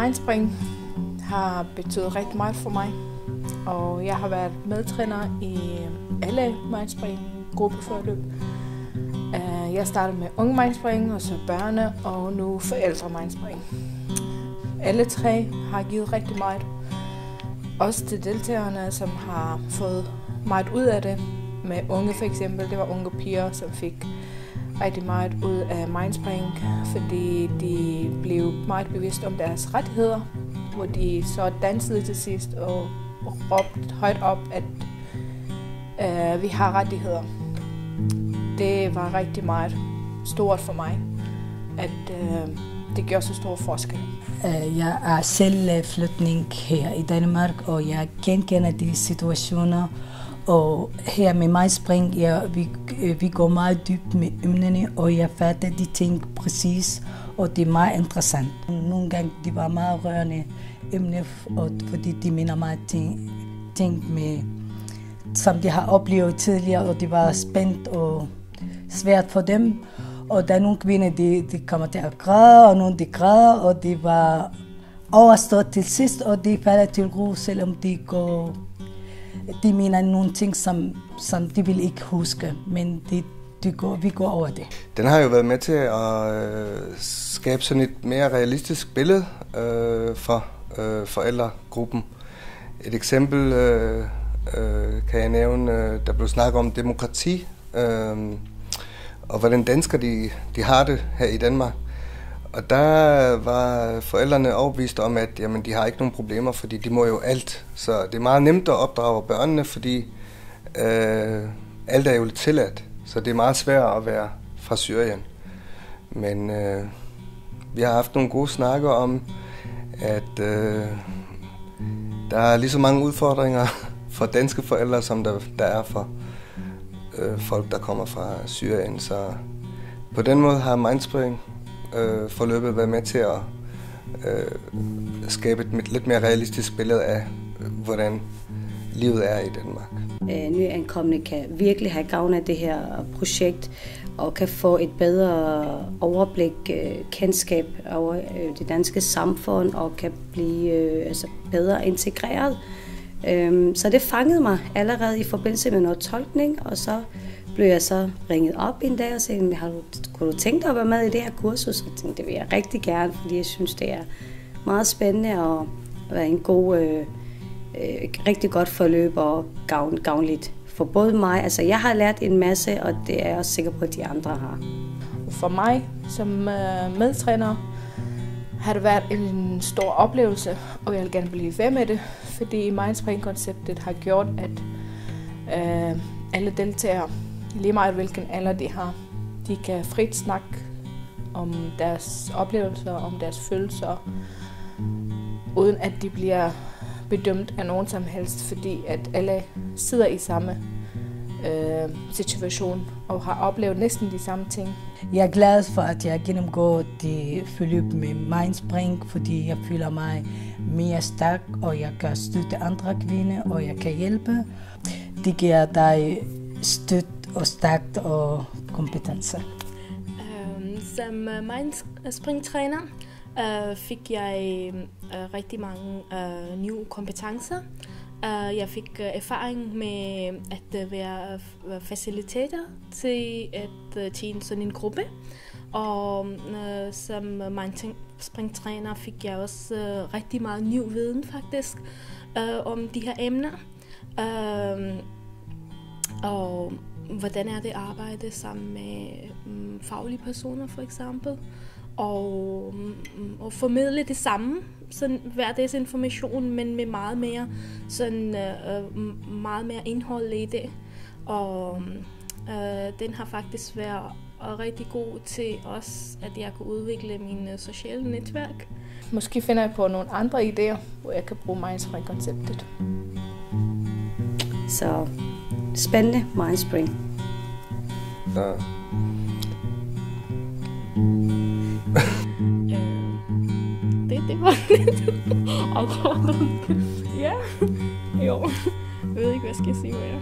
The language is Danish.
Mindspring har betydet rigtig meget for mig, og jeg har været medtræner i alle Mindspring gruppeforløb. Jeg startede med unge Mindspring, og så børne, og nu forældre Mindspring. Alle tre har givet rigtig meget. Også til deltagerne, som har fået meget ud af det. Med unge for eksempel, det var unge piger, som fik rigtig meget ud af Mindspring, fordi de blev meget bevidste om deres rettigheder, hvor de så dansede til sidst og råbte højt op, at vi har rettigheder. Det var rigtig meget stort for mig, at det gjorde så stor forskel. Jeg er selv flytning her i Danmark, og jeg genkender de situationer. Og her med Mindspring, vi går meget dybt med emnerne, og jeg fatter de ting præcis, og det er meget interessant. Nogle gange det var meget rørende emner, fordi de minder meget ting med, som de har oplevet tidligere, og det var spændt og svært for dem. Og der er nogle kvinder, de kommer til at græde, og nogle de græder, og det var overstået til sidst, og de falder til ro, selvom de mener nogle ting, som de vil ikke huske, men vi går over det. Den har jo været med til at skabe sådan et mere realistisk billede for forældregruppen. Et eksempel kan jeg nævne, der blev snakket om demokrati, og hvordan danskere de har det her i Danmark. Og der var forældrene overbevist om, at jamen, de har ikke nogen problemer, fordi de må jo alt. Så det er meget nemt at opdrage børnene, fordi alt er jo lidt tilladt. Så det er meget svært at være fra Syrien. Men vi har haft nogle gode snakker om, at der er lige så mange udfordringer for danske forældre, som der er for folk, der kommer fra Syrien. Så på den måde har Mindspring forløbet været med til at skabe et lidt mere realistisk billede af, hvordan livet er i Danmark. Nyankomne kan virkelig have gavn af det her projekt og kan få et bedre overblik, kendskab over det danske samfund og kan blive bedre integreret. Så det fangede mig allerede i forbindelse med noget tolkning, og så blev jeg så ringet op en dag og sagde, kunne du tænke dig at være med i det her kursus? Og jeg tænkte, det vil jeg rigtig gerne, fordi jeg synes, det er meget spændende og være en god, rigtig godt forløb og gavnligt for både mig. Altså, jeg har lært en masse, og det er jeg også sikker på, at de andre har. For mig som medtræner har det været en stor oplevelse, og jeg vil gerne blive ved med det, fordi Mindspring-konceptet har gjort, at alle deltagere, lige meget hvilken alder de har, de kan frit snakke om deres oplevelser, om deres følelser, uden at de bliver bedømt af nogen som helst, fordi at alle sidder i samme situation og har oplevet næsten de samme ting. Jeg er glad for, at jeg gennemgår det forløb med Mindspring, fordi jeg føler mig mere stærk, og jeg kan støtte andre kvinder, og jeg kan hjælpe. Det giver dig støtte og stærkt og kompetence. Som Mindspring-træner fik jeg rigtig mange nye kompetencer. Jeg fik erfaring med at være facilitator til at tjene sådan en gruppe. Og som Mindspring-træner fik jeg også rigtig meget ny viden faktisk om de her emner. Og hvordan er det at arbejde sammen med faglige personer for eksempel. Og formidle det samme, sådan hverdagsinformation, men med meget mere indhold i det. Og den har faktisk været rigtig god til os, at jeg kan udvikle mine sociale netværk. Måske finder jeg på nogle andre idéer, hvor jeg kan bruge Mindspring-konceptet. Så spændende Mindspring. Ja. Det var lidt afgørende. Ja, jo. Jeg ved ikke, hvad jeg skal sige mere.